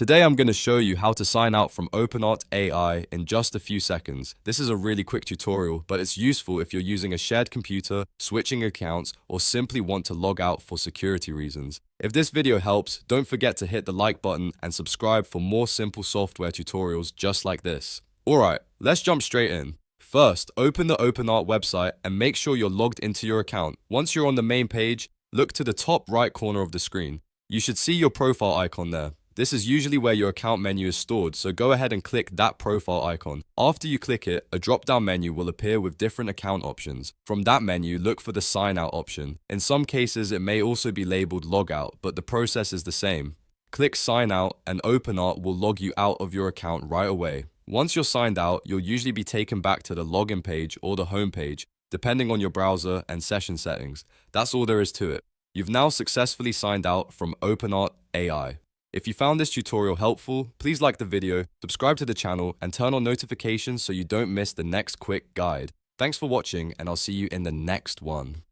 Today I'm going to show you how to sign out from OpenArt AI in just a few seconds. This is a really quick tutorial, but it's useful if you're using a shared computer, switching accounts, or simply want to log out for security reasons. If this video helps, don't forget to hit the like button and subscribe for more simple software tutorials just like this. Alright, let's jump straight in. First, open the OpenArt website and make sure you're logged into your account. Once you're on the main page, look to the top right corner of the screen. You should see your profile icon there. This is usually where your account menu is stored, so go ahead and click that profile icon. After you click it, a drop-down menu will appear with different account options. From that menu, look for the sign out option. In some cases, it may also be labeled logout, but the process is the same. Click sign out and OpenArt will log you out of your account right away. Once you're signed out, you'll usually be taken back to the login page or the home page, depending on your browser and session settings. That's all there is to it. You've now successfully signed out from OpenArt AI. If you found this tutorial helpful, please like the video, subscribe to the channel, and turn on notifications so you don't miss the next quick guide. Thanks for watching, and I'll see you in the next one.